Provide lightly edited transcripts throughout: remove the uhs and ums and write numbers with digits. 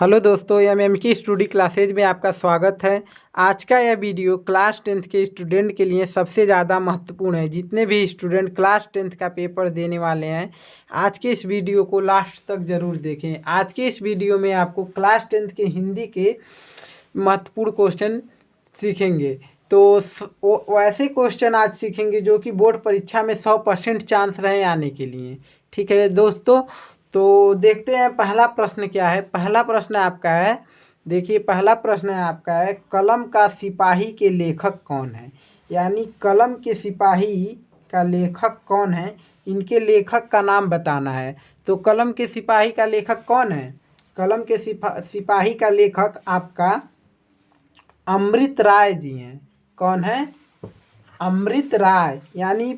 Hello दोस्तों, M की study classes में आपका स्वागत है। आज का यह वीडियो क्लास 10th के स्टूडेंट के लिए सबसे ज़्यादा महत्वपूर्ण है। जितने भी स्टूडेंट क्लास 10th का पेपर देने वाले हैं, आज के इस वीडियो को लास्ट तक ज़रूर देखें। आज के इस वीडियो में आपको क्लास 10th के हिंदी के महत्वपूर्ण क्वेश्चन सीखेंगे। तो वैसे क्वेश्चन आज सीखेंगे जो कि बोर्ड परीक्षा में 100% चांस रहे आने के लिए। ठीक है दोस्तों, तो देखते हैं पहला प्रश्न क्या है। पहला प्रश्न आपका है, देखिए पहला प्रश्न है आपका है, कलम का सिपाही के लेखक कौन है। यानी कलम के सिपाही का लेखक कौन है, इनके लेखक का नाम बताना है। तो कलम के सिपाही का लेखक कौन है? कलम के सिपाही का लेखक आपका अमृत राय जी हैं। कौन है? अमृत राय। यानी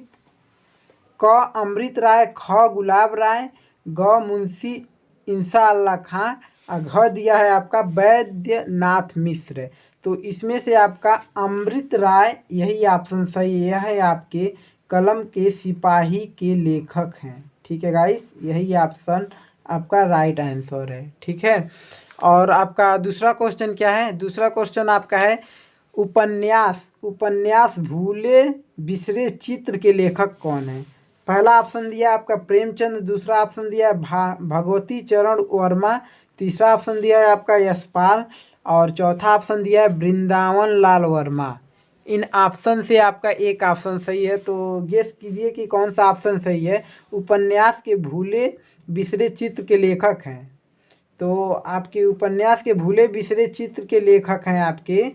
क अमृत राय, ख गुलाब राय, ग मुंशी इंसा अल्लाह खां, घ दिया है आपका वैद्यनाथ मिश्र। तो इसमें से आपका अमृत राय यही ऑप्शन सही है। यह है आपके कलम के सिपाही के लेखक हैं। ठीक है गाइस, यही ऑप्शन आपका राइट आंसर है। ठीक है, और आपका दूसरा क्वेश्चन क्या है? दूसरा क्वेश्चन आपका है, उपन्यास भूले बिसरे चित्र के लेखक कौन है। पहला ऑप्शन दिया आपका प्रेमचंद, दूसरा ऑप्शन दिया है भगवती चरण वर्मा, तीसरा ऑप्शन दिया है आपका यशपाल, और चौथा ऑप्शन दिया है वृंदावन लाल वर्मा। इन ऑप्शन से आपका एक ऑप्शन सही है, तो गेस कीजिए कि कौन सा ऑप्शन सही है। उपन्यास के भूले बिसरे चित्र के लेखक हैं। तो आपके उपन्यास के भूले बिसरे चित्र के लेखक हैं आपके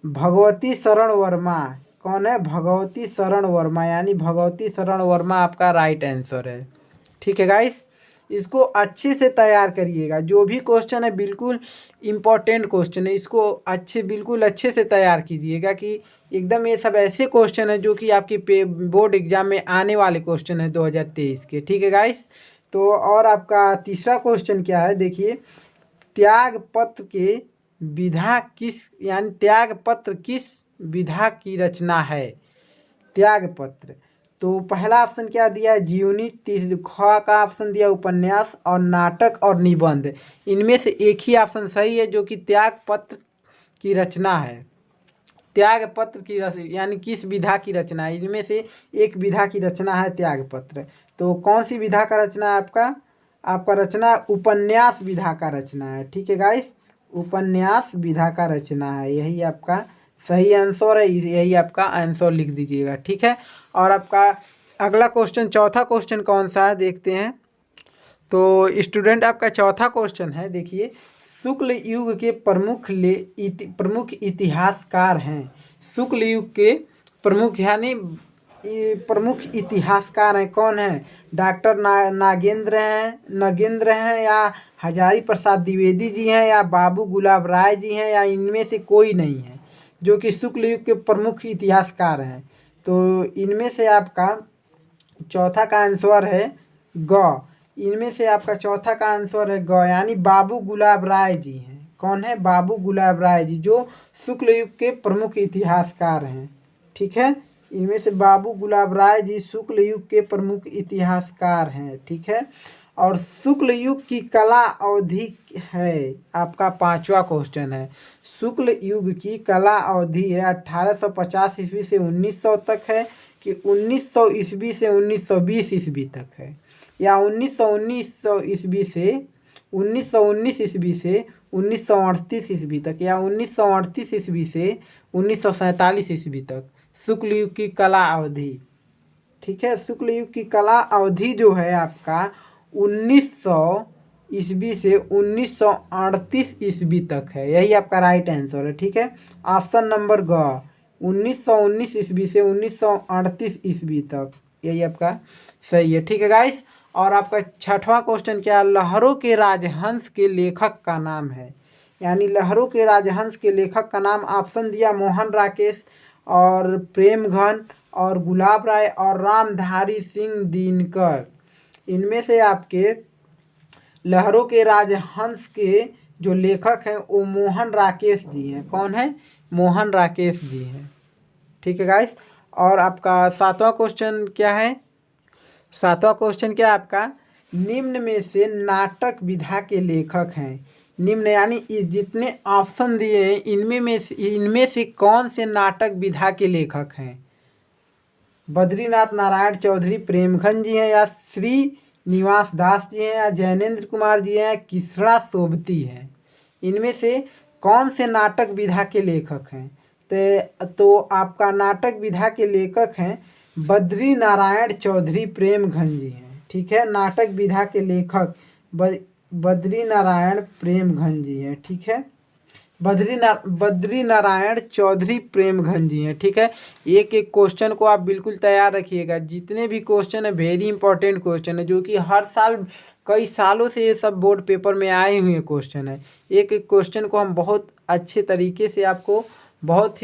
भगवती शरण वर्मा। कौन है? भगवती शरण वर्मा। यानी भगवती शरण वर्मा आपका राइट आंसर है। ठीक है गाइस, इसको अच्छे से तैयार करिएगा। जो भी क्वेश्चन है बिल्कुल इम्पोर्टेंट क्वेश्चन है, इसको बिल्कुल अच्छे से तैयार कीजिएगा कि एकदम ये सब ऐसे क्वेश्चन है जो कि आपके बोर्ड एग्जाम में आने वाले क्वेश्चन है 2023 के। ठीक है गाइस, तो और आपका तीसरा क्वेश्चन क्या है, देखिए, त्याग पत्र के विधा किस, यानी त्याग पत्र किस विधा की रचना है? त्याग पत्र। तो पहला ऑप्शन क्या दिया है? जीवनी। ख का ऑप्शन दिया उपन्यास, और नाटक और निबंध। इनमें से एक ही ऑप्शन सही है जो कि त्याग पत्र की रचना है। त्याग पत्र की यानी किस विधा की रचना है, इनमें से एक विधा की रचना है त्याग पत्र। तो कौन सी विधा का रचना है आपका? आपका रचना उपन्यास विधा का रचना है। ठीक है गाइस, उपन्यास विधा का रचना है, यही आपका सही आंसर है। यही आपका आंसर लिख दीजिएगा। ठीक है, और आपका अगला क्वेश्चन, चौथा क्वेश्चन कौन सा है देखते हैं। तो स्टूडेंट आपका चौथा क्वेश्चन है, देखिए, शुक्ल युग के प्रमुख इतिहासकार हैं। शुक्ल युग के प्रमुख यानी प्रमुख इतिहासकार हैं, कौन है? डॉक्टर नगेंद्र हैं, या हजारी प्रसाद द्विवेदी जी हैं, या बाबू गुलाब राय जी हैं, या इनमें से कोई नहीं है जो कि शुक्ल युग के प्रमुख इतिहासकार हैं। तो इनमें से आपका चौथा का आंसर है ग। इनमें से आपका चौथा का आंसर है ग, यानी बाबू गुलाब राय जी हैं। कौन है? बाबू गुलाब राय जी, जो शुक्ल युग के प्रमुख इतिहासकार हैं। ठीक है, इनमें से बाबू गुलाब राय जी शुक्ल युग के प्रमुख इतिहासकार हैं। ठीक है, और शुक्ल युग की कला अवधि है आपका पांचवा क्वेश्चन है। शुक्ल युग की कला अवधि है 1850 ईस्वी से 1900 तक है, कि 1900 ईस्वी से 1920 ईस्वी तक है, या 1919 ईस्वी से 1919 ईस्वी से 1938 ईस्वी तक, या 1938 ईस्वी से 1947 ईस्वी तक शुक्ल युग की कला अवधि। ठीक है, शुक्ल युग की कला अवधि जो है आपका 1900 ईस्वी से 1938 ईस्वी तक है, यही आपका राइट आंसर है। ठीक है, ऑप्शन नंबर ग, 1919 ईस्वी से 1938 ईस्वी तक, यही आपका सही है। ठीक है गाइस, और आपका छठवां क्वेश्चन क्या है? लहरों के राजहंस के लेखक का नाम है। यानी लहरों के राजहंस के लेखक का नाम ऑप्शन दिया मोहन राकेश, और प्रेमघन, और गुलाब राय, और रामधारी सिंह दिनकर। इनमें से आपके लहरों के राजहंस के जो लेखक हैं वो मोहन राकेश जी हैं। कौन है? मोहन राकेश जी हैं। ठीक है गाइस, और आपका सातवां क्वेश्चन क्या है? सातवां क्वेश्चन क्या है आपका? निम्न में से नाटक विधा के लेखक हैं। निम्न यानी जितने ऑप्शन दिए हैं इनमें से कौन से नाटक विधा के लेखक हैं? बद्रीनाथ नारायण चौधरी प्रेमखंड जी हैं, या श्री निवास दास जी हैं, या जैनेन्द्र कुमार जी हैं, या किसरा सोबती हैं? इनमें से कौन से नाटक विधा के लेखक हैं? तो आपका नाटक विधा के लेखक हैं बद्री नारायण चौधरी प्रेमखंड जी हैं। ठीक है, नाटक विधा के लेखक बद्री नारायण प्रेमखंड जी हैं। ठीक है, बद्री नारायण चौधरी प्रेमखंड जी हैं। ठीक है, एक एक क्वेश्चन को आप बिल्कुल तैयार रखिएगा। जितने भी क्वेश्चन है वेरी इंपॉर्टेंट क्वेश्चन है, जो कि हर साल कई सालों से ये सब बोर्ड पेपर में आए हुए क्वेश्चन है। एक एक क्वेश्चन को हम बहुत अच्छे तरीके से आपको बहुत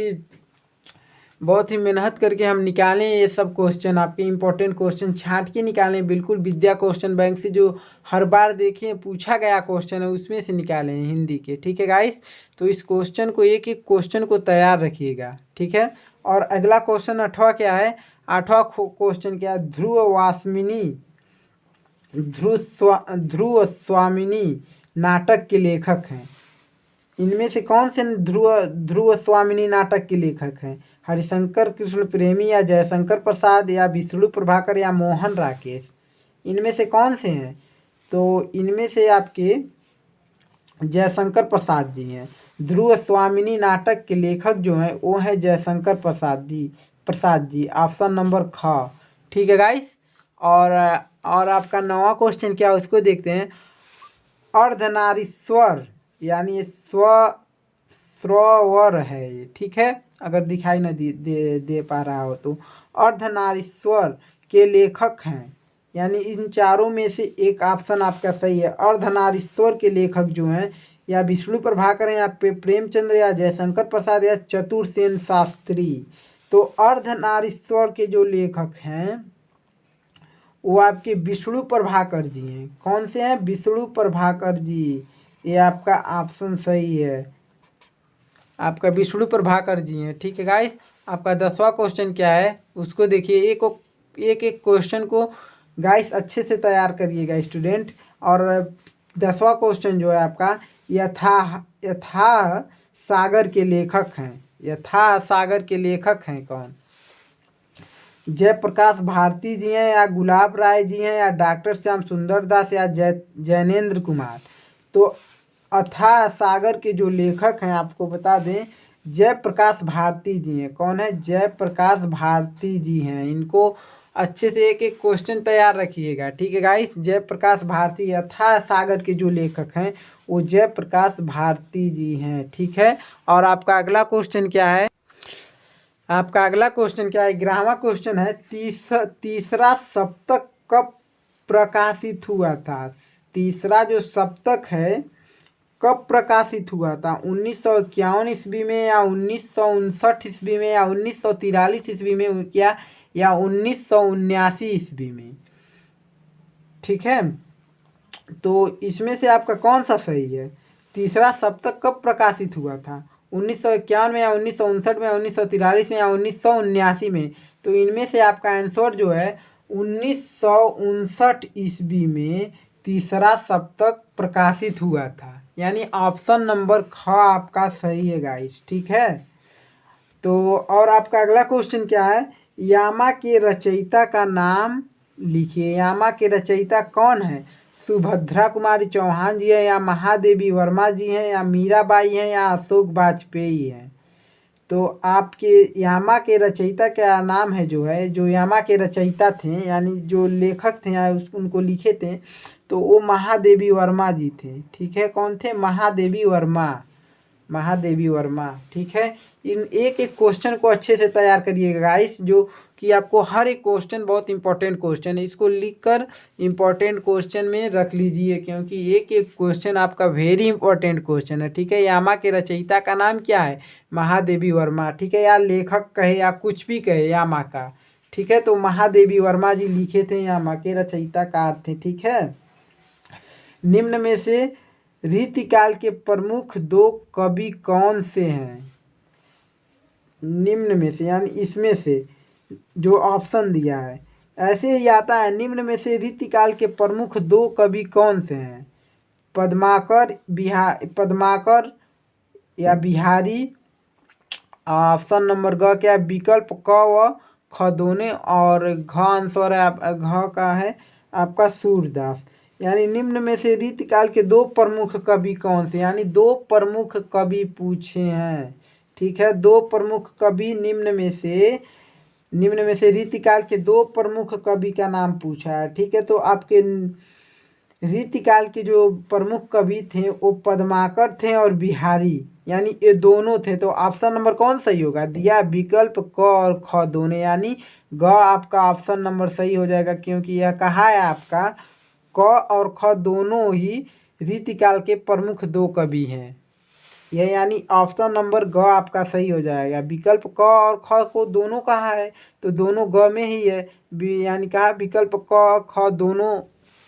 ही मेहनत करके हम निकालें। ये सब क्वेश्चन आपके इंपॉर्टेंट क्वेश्चन छांट के निकालें, बिल्कुल विद्या क्वेश्चन बैंक से जो हर बार देखिए पूछा गया क्वेश्चन है उसमें से निकालें हिंदी के। ठीक है गाइस, तो इस क्वेश्चन को एक एक क्वेश्चन को तैयार रखिएगा। ठीक है, और अगला क्वेश्चन 8वां क्या है? 8वां क्वेश्चन क्या है? ध्रुव स्वामिनी नाटक के लेखक हैं। इनमें से कौन से ध्रुव स्वामिनी नाटक के लेखक हैं? हरिशंकर कृष्ण प्रेमी, या जयशंकर प्रसाद, या विष्णु प्रभाकर, या मोहन राकेश? इनमें से कौन से हैं? तो इनमें से आपके जयशंकर प्रसाद जी हैं। ध्रुव स्वामिनी नाटक के लेखक जो हैं वो हैं जयशंकर प्रसाद जी। ऑप्शन नंबर ख। ठीक है गाइस, और आपका 9वां क्वेश्चन क्या है उसको देखते हैं। अर्धनारीश्वर यानी ये स्वर है ये। ठीक है, अगर दिखाई न दे पा रहा हो तो अर्धनारीश्वर के लेखक हैं, यानी इन चारों में से एक ऑप्शन आपका सही है। अर्धनारीश्वर के लेखक जो हैं या विष्णु प्रभाकर हैं, या प्रेमचंद्र, या जयशंकर प्रसाद, या चतुर्सेन शास्त्री। तो अर्धनारीश्वर के जो लेखक हैं वो आपके विष्णु प्रभाकर जी हैं। कौन से हैं? विष्णु प्रभाकर जी। ये आपका ऑप्शन सही है, आपका विष्णु प्रभाकर जी हैं। ठीक है गाइस, आपका 10वां क्वेश्चन क्या है उसको देखिए। एक एक क्वेश्चन को गाइस अच्छे से तैयार करिएगा स्टूडेंट। और 10वां क्वेश्चन जो है आपका यथा सागर के लेखक हैं। यथा सागर के लेखक हैं कौन? जयप्रकाश भारती जी हैं, या गुलाब राय जी हैं, या डॉक्टर श्याम सुंदर दास, या जैनेन्द्र कुमार? तो अथाह सागर के जो लेखक हैं आपको बता दें जयप्रकाश भारती जी हैं। कौन है? जयप्रकाश भारती जी हैं। इनको अच्छे से एक एक क्वेश्चन तैयार रखिएगा। ठीक है गाइस, जयप्रकाश भारती अथाह सागर के जो लेखक हैं वो जयप्रकाश भारती जी हैं। ठीक है, और आपका अगला क्वेश्चन क्या है? आपका अगला क्वेश्चन क्या है? 11वां क्वेश्चन है, तीसरा सप्तक कब प्रकाशित हुआ था? तीसरा जो सप्तक है कब प्रकाशित हुआ था? 1951 ईस्वी में, या 1959 ईस्वी में, या 1943 ईस्वी में, क्या या 1979 ईस्वी में? ठीक है, तो इसमें से आपका कौन सा सही है? तीसरा सप्तक कब प्रकाशित हुआ था? 1951 में, या 1959 में, या 1943 में, या 1979 में? तो इनमें से आपका आंसर जो है 1959 ईस्वी में तीसरा सप्तक प्रकाशित हुआ था, यानी ऑप्शन नंबर ख आपका सही है गाइस। ठीक है, तो और आपका अगला क्वेश्चन क्या है? यामा के रचयिता का नाम लिखिए। यामा के रचयिता कौन है? सुभद्रा कुमारी चौहान जी हैं, या महादेवी वर्मा जी हैं, या मीराबाई हैं, या अशोक वाजपेयी हैं? तो आपके यामा के रचयिता का नाम है जो यामा के रचयिता थे यानी जो लेखक थे या उनको लिखे थे, तो वो महादेवी वर्मा जी थे। ठीक है, कौन थे? महादेवी वर्मा। ठीक है, इन एक एक क्वेश्चन को अच्छे से तैयार करिएगा गाइस, जो कि आपको हर एक क्वेश्चन बहुत इंपॉर्टेंट क्वेश्चन है, इसको लिखकर इंपॉर्टेंट क्वेश्चन में रख लीजिए, क्योंकि एक एक क्वेश्चन आपका वेरी इंपॉर्टेंट क्वेश्चन है। ठीक है, यामा के रचयिता का नाम क्या है? महादेवी वर्मा। ठीक है, या लेखक कहे या कुछ भी कहे यामा का। ठीक है, तो महादेवी वर्मा जी लिखे थे, यामा के रचयिता कार थे। ठीक है, निम्न में से रीतिकाल के प्रमुख 2 कवि कौन से हैं? निम्न में से यानी इसमें से जो ऑप्शन दिया है ऐसे ही आता है, निम्न में से रीतिकाल के प्रमुख 2 कवि कौन से हैं? पद्माकर या बिहारी। ऑप्शन नंबर ग क्या है, विकल्प क व ख दोनों, और घ आंसर है घ का है आपका सूरदास। यानी निम्न में से रीतिकाल के दो प्रमुख कवि कौन से, यानी दो प्रमुख कवि पूछे हैं। ठीक है, दो प्रमुख कवि निम्न में से रीतिकाल के दो प्रमुख कवि का नाम पूछा है। ठीक है, तो आपके रीतिकाल के जो प्रमुख कवि थे वो पद्माकर थे और बिहारी, यानी ये दोनों थे। तो ऑप्शन नंबर कौन सही होगा, दिया विकल्प क और ख दोनों, यानी ग आपका ऑप्शन नंबर सही हो जाएगा, क्योंकि यह कहा है आपका क और ख दोनों ही रीतिकाल के प्रमुख दो कवि हैं। यह यानी ऑप्शन नंबर ग आपका सही हो जाएगा। विकल्प क और ख को दोनों कहा है तो दोनों ग में ही है, यानी कहा विकल्प क ख दोनों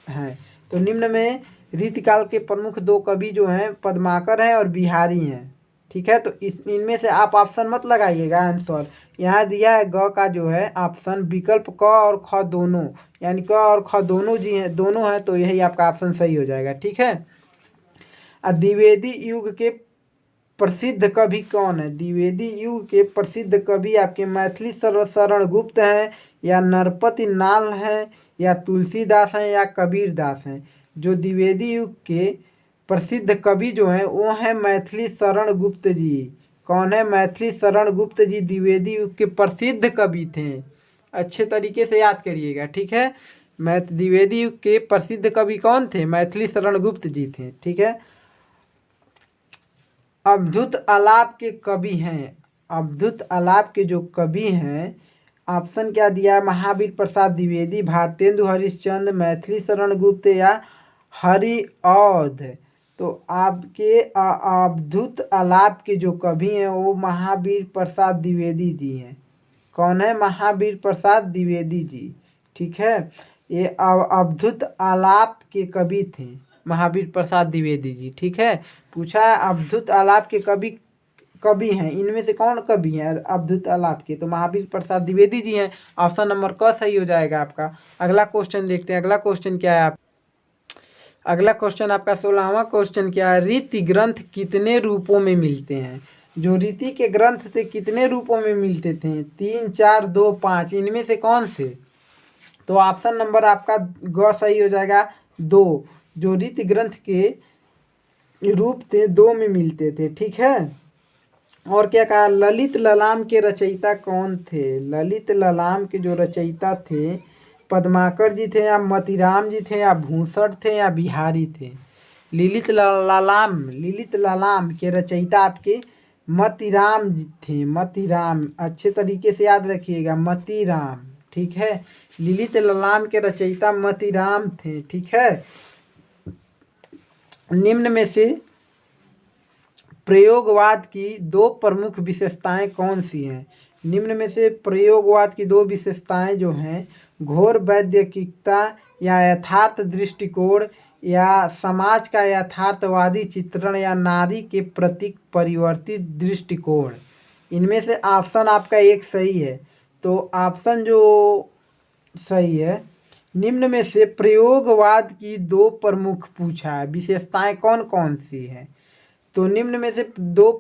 हैं। तो निम्न में रीतिकाल के प्रमुख दो कवि जो हैं पद्माकर हैं और बिहारी हैं। ठीक है, तो इनमें से आप ऑप्शन मत लगाइएगा आंसर। यहाँ दिया है ग का जो है ऑप्शन विकल्प क और ख दोनों, यानी क और ख दोनों जी हैं, दोनों हैं, तो यही आपका ऑप्शन सही हो जाएगा। ठीक है, द्विवेदी युग के प्रसिद्ध कवि कौन है, द्विवेदी युग के प्रसिद्ध कवि आपके मैथिली शरण गुप्त हैं, या नरपति नाल हैं, या तुलसीदास हैं, या कबीर दास हैं। जो द्विवेदी युग के प्रसिद्ध कवि जो हैं वो हैं मैथिली शरण गुप्त जी। कौन है, मैथिली शरण गुप्त जी द्विवेदी युग के प्रसिद्ध कवि थे। अच्छे तरीके से याद करिएगा। ठीक है, द्विवेदी युग के प्रसिद्ध कवि कौन थे, मैथिली शरण गुप्त जी थे। ठीक है, अवधूत आलाप के कवि हैं, अवधूत आलाप के जो कवि हैं, ऑप्शन क्या दिया है, महावीर प्रसाद द्विवेदी, भारतेंदु हरिश्चंद्र, मैथिली शरण गुप्त, या हरिऔध। तो आपके अवधूत आलाप के जो कवि हैं वो महावीर प्रसाद द्विवेदी जी हैं। कौन है, महावीर प्रसाद द्विवेदी जी। ठीक है, ये अवधूत आलाप के कवि थे महावीर प्रसाद द्विवेदी जी। ठीक है, पूछा है अवधूत आलाप के कवि हैं, इनमें से कौन कवि हैं अवधूत आलाप के, तो महावीर प्रसाद द्विवेदी जी हैं। ऑप्शन नंबर क सही हो जाएगा आपका। अगला क्वेश्चन देखते हैं, अगला क्वेश्चन क्या है अगला क्वेश्चन आपका 16वां क्वेश्चन क्या है, रीति ग्रंथ कितने रूपों में मिलते हैं। जो रीति के ग्रंथ थे कितने रूपों में मिलते थे, 3, 4, 2, 5, इनमें से कौन से। तो ऑप्शन नंबर आपका ग सही हो जाएगा, 2। जो रीति ग्रंथ के रूप थे 2 में मिलते थे। ठीक है, और क्या कहा, ललित ललाम के रचयिता कौन थे, ललित ललाम के जो रचयिता थे पद्माकर जी थे, या मतीराम जी थे, या भूसड़ थे, या बिहारी थे। ललित ललाम के रचयिता आपके मतीराम जी थे, मतीराम, अच्छे तरीके से याद रखिएगा, मतीराम। ठीक है, ललित ललाम के रचयिता मतीराम थे। ठीक है, निम्न में से प्रयोगवाद की दो प्रमुख विशेषताएं कौन सी हैं। निम्न में से प्रयोगवाद की दो विशेषताएं जो हैं, घोर वैज्ञानिकता या यथार्थ दृष्टिकोण, या समाज का यथार्थवादी चित्रण, या नारी के प्रति परिवर्तित दृष्टिकोण। इनमें से ऑप्शन आपका एक सही है। तो ऑप्शन जो सही है, निम्न में से प्रयोगवाद की दो प्रमुख पूछा है, विशेषताएं कौन कौन सी हैं। तो निम्न में से दो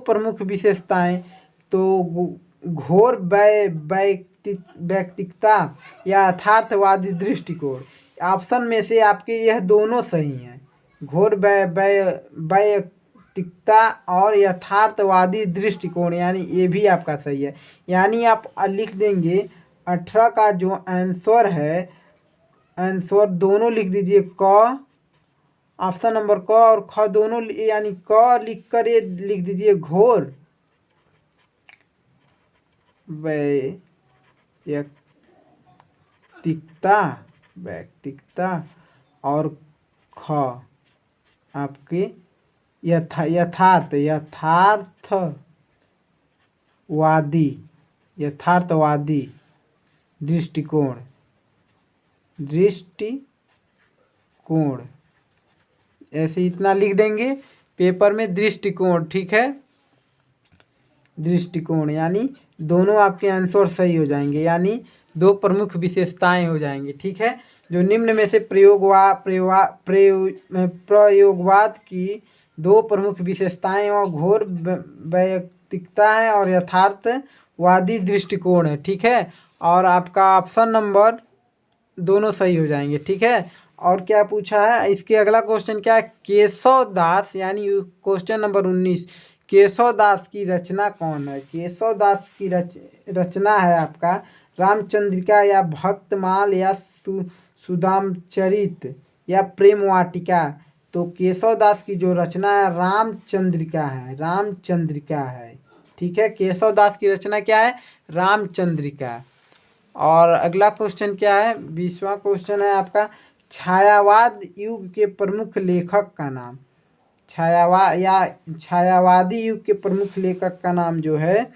प्रमुख विशेषताएं, तो घोर वैयक्तिकता या यथार्थवादी दृष्टिकोण। ऑप्शन में से आपके यह दोनों सही हैं, घोर वैयक्तिकता और यथार्थवादी दृष्टिकोण, यानी ये भी आपका सही है। यानी आप लिख देंगे 18 का जो आंसर है, आंसर दोनों लिख दीजिए, क ऑप्शन नंबर क और ख दोनों, यानी क लिख कर ये लिख दीजिए घोर वैयक्तिकता और ख आपके यथार्थवादी दृष्टिकोण ऐसे इतना लिख देंगे पेपर में, दृष्टिकोण। ठीक है, दृष्टिकोण, यानी दोनों आपके आंसर सही हो जाएंगे। यानी दो प्रमुख विशेषताएं हो जाएंगी। ठीक है, जो निम्न में से प्रयोगवाद की दो प्रमुख विशेषताएं और घोर वैयक्तिकता है और यथार्थवादी दृष्टिकोण है। ठीक है, और आपका ऑप्शन नंबर दोनों सही हो जाएंगे। ठीक है, और क्या पूछा है इसके अगला क्वेश्चन क्या है, केशव दास यानी क्वेश्चन नंबर 19, केशव दास की रचना कौन है। केशव दास की रचना है आपका रामचंद्रिका या भक्तमाल या सुदामचरित या प्रेम वाटिका। तो केशव दास की जो रचना है रामचंद्रिका है, रामचंद्रिका है। ठीक है, केशव दास की रचना क्या है, रामचंद्रिका। और अगला क्वेश्चन क्या है, 20वां क्वेश्चन है आपका, छायावाद युग के प्रमुख लेखक का नाम। छायावादी युग के प्रमुख लेखक का नाम जो है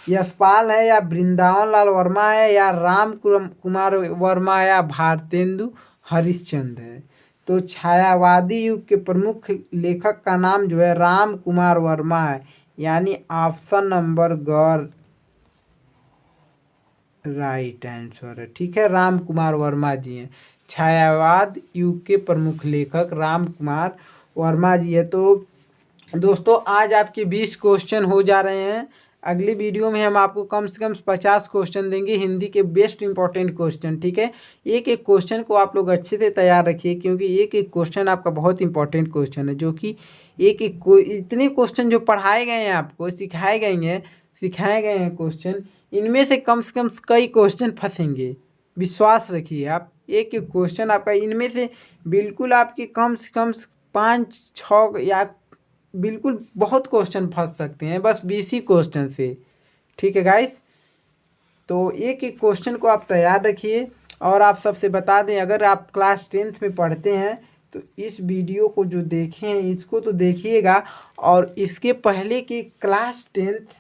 यशपाल है या वृंदावन लाल वर्मा है या राम कुमार वर्मा या भारतेंदु हरिश्चंद्र है। तो छायावादी युग के प्रमुख लेखक का नाम जो है राम कुमार वर्मा है, यानी ऑप्शन नंबर ग राइट आंसर है। ठीक है, राम कुमार वर्मा जी हैं, छायावाद युग के प्रमुख लेखक राम कुमार वर्मा जी है। तो दोस्तों आज आपके 20 क्वेश्चन हो जा रहे हैं। अगली वीडियो में हम आपको कम से कम 50 क्वेश्चन देंगे, हिंदी के बेस्ट इंपॉर्टेंट क्वेश्चन। ठीक है, एक एक क्वेश्चन को आप लोग अच्छे से तैयार रखिए, क्योंकि एक एक क्वेश्चन आपका बहुत इंपॉर्टेंट क्वेश्चन है, जो कि एक एक इतने क्वेश्चन जो पढ़ाए गए हैं आपको, सिखाए गए हैं क्वेश्चन, इनमें से कम कई क्वेश्चन फंसेंगे। विश्वास रखिए आप, एक एक क्वेश्चन आपका इनमें से बिल्कुल आपके कम से कम 5-6 या बिल्कुल बहुत क्वेश्चन फंस सकते हैं बस 20 ही क्वेश्चन से। ठीक है गाइस, तो एक एक क्वेश्चन को आप तैयार रखिए। और आप सबसे बता दें, अगर आप क्लास 10th में पढ़ते हैं तो इस वीडियो को जो देखे हैं इसको तो देखिएगा, और इसके पहले की क्लास 10th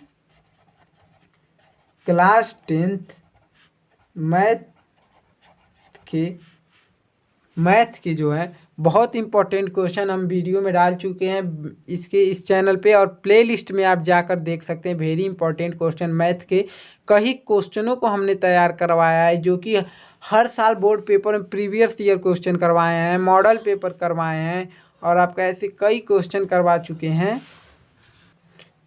मैथ के जो है बहुत इंपॉर्टेंट क्वेश्चन हम वीडियो में डाल चुके हैं इस चैनल पे, और प्लेलिस्ट में आप जाकर देख सकते हैं। वेरी इंपॉर्टेंट क्वेश्चन मैथ के कई क्वेश्चनों को हमने तैयार करवाया है, जो कि हर साल बोर्ड पेपर में प्रीवियस ईयर क्वेश्चन करवाए हैं, मॉडल पेपर करवाए हैं, और आपका ऐसे कई क्वेश्चन करवा चुके हैं।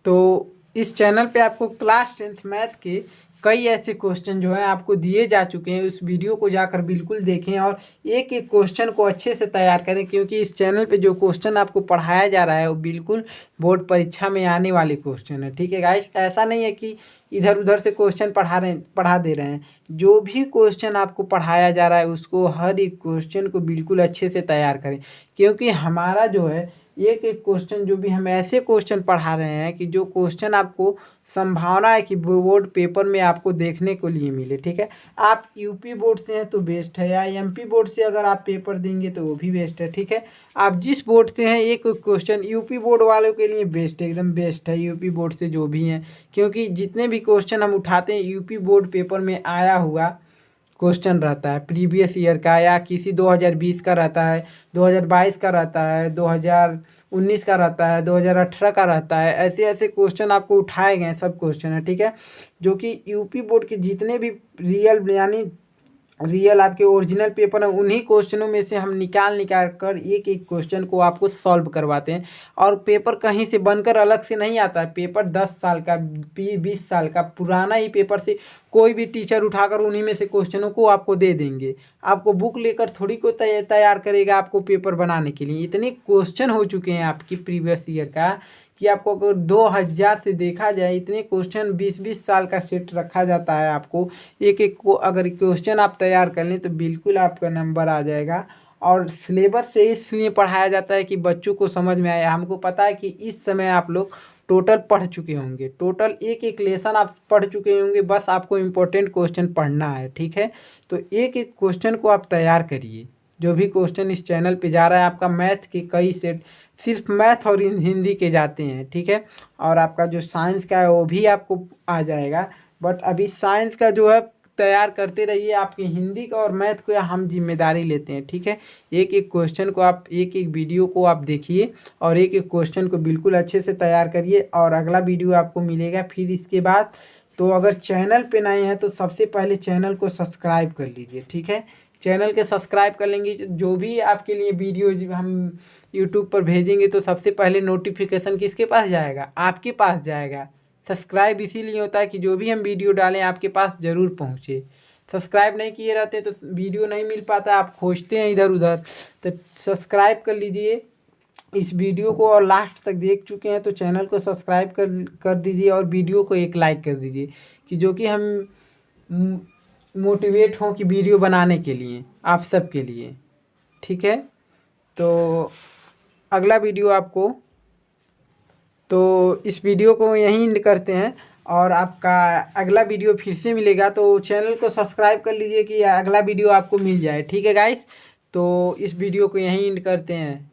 तो इस चैनल पे आपको क्लास 10th मैथ के कई ऐसे क्वेश्चन जो हैं आपको दिए जा चुके हैं। उस वीडियो को जाकर बिल्कुल देखें और एक एक क्वेश्चन को अच्छे से तैयार करें, क्योंकि इस चैनल पे जो क्वेश्चन आपको पढ़ाया जा रहा है वो बिल्कुल बोर्ड परीक्षा में आने वाले क्वेश्चन है। ठीक है गाइस, ऐसा नहीं है कि इधर उधर से क्वेश्चन पढ़ा दे रहे हैं। जो भी क्वेश्चन आपको पढ़ाया जा रहा है उसको, हर एक क्वेश्चन को बिल्कुल अच्छे से तैयार करें, क्योंकि हमारा जो है एक एक क्वेश्चन जो भी हम ऐसे क्वेश्चन पढ़ा रहे हैं कि जो क्वेश्चन आपको संभावना है कि बोर्ड पेपर में आपको देखने को लिए मिले। ठीक है, आप यूपी बोर्ड से हैं तो बेस्ट है, या एमपी बोर्ड से अगर आप पेपर देंगे तो वो भी बेस्ट है। ठीक है, आप जिस बोर्ड से हैं एक क्वेश्चन यूपी बोर्ड वालों के लिए बेस्ट है, एकदम बेस्ट है यूपी बोर्ड से जो भी हैं, क्योंकि जितने भी क्वेश्चन हम उठाते हैं यूपी बोर्ड पेपर में आया हुआ क्वेश्चन रहता है प्रीवियस ईयर का, या किसी 2020 का रहता है, 2022 का रहता है, 2019 का रहता है, 2018 का रहता है। ऐसे ऐसे क्वेश्चन आपको उठाए गए हैं, सब क्वेश्चन है। ठीक है, जो कि यूपी बोर्ड के जितने भी रियल आपके ओरिजिनल पेपर है, उन्हीं क्वेश्चनों में से हम निकाल कर एक एक क्वेश्चन को आपको सॉल्व करवाते हैं। और पेपर कहीं से बनकर अलग से नहीं आता है, पेपर 10 साल का 20 साल का पुराना ही पेपर से कोई भी टीचर उठाकर उन्हीं में से क्वेश्चनों को आपको दे देंगे। आपको बुक लेकर थोड़ी को तैयार करेगा आपको पेपर बनाने के लिए। इतने क्वेश्चन हो चुके हैं आपकी प्रीवियस ईयर का कि आपको अगर 2000 से देखा जाए इतने क्वेश्चन 20-20 साल का सेट रखा जाता है। आपको एक एक को अगर क्वेश्चन आप तैयार कर लें तो बिल्कुल आपका नंबर आ जाएगा। और सिलेबस से इसलिए पढ़ाया जाता है कि बच्चों को समझ में आए। हमको पता है कि इस समय आप लोग टोटल पढ़ चुके होंगे, टोटल एक एक लेसन आप पढ़ चुके होंगे, बस आपको इम्पोर्टेंट क्वेश्चन पढ़ना है। ठीक है, तो एक एक क्वेश्चन को आप तैयार करिए। जो भी क्वेश्चन इस चैनल पे जा रहा है आपका मैथ के कई सेट, सिर्फ मैथ और हिंदी के जाते हैं। ठीक है, और आपका जो साइंस का है वो भी आपको आ जाएगा, बट अभी साइंस का जो है तैयार करते रहिए। आपकी हिंदी का और मैथ को हम जिम्मेदारी लेते हैं। ठीक है, एक एक क्वेश्चन को आप एक एक वीडियो को आप देखिए और एक एक क्वेश्चन को बिल्कुल अच्छे से तैयार करिए। और अगला वीडियो आपको मिलेगा फिर इसके बाद तो अगर चैनल पे नए हैं तो सबसे पहले चैनल को सब्सक्राइब कर लीजिए, ठीक है। चैनल के सब्सक्राइब कर लेंगे, जो भी आपके लिए वीडियो हम यूट्यूब पर भेजेंगे तो सबसे पहले नोटिफिकेशन किसके पास जाएगा, आपके पास जाएगा। सब्सक्राइब इसीलिए होता है कि जो भी हम वीडियो डालें आपके पास ज़रूर पहुँचे। सब्सक्राइब नहीं किए रहते तो वीडियो नहीं मिल पाता, आप खोजते हैं इधर उधर। तो सब्सक्राइब कर लीजिए इस वीडियो को, और लास्ट तक देख चुके हैं तो चैनल को सब्सक्राइब कर दीजिए और वीडियो को एक लाइक कर दीजिए, कि जो कि हम मोटिवेट हों कि वीडियो बनाने के लिए आप सब के लिए, ठीक है। तो अगला वीडियो आपको, तो इस वीडियो को यहीं एंड करते हैं और आपका अगला वीडियो फिर से मिलेगा, तो चैनल को सब्सक्राइब कर लीजिए कि अगला वीडियो आपको मिल जाए, ठीक है गाइस। तो इस वीडियो को यहीं एंड करते हैं।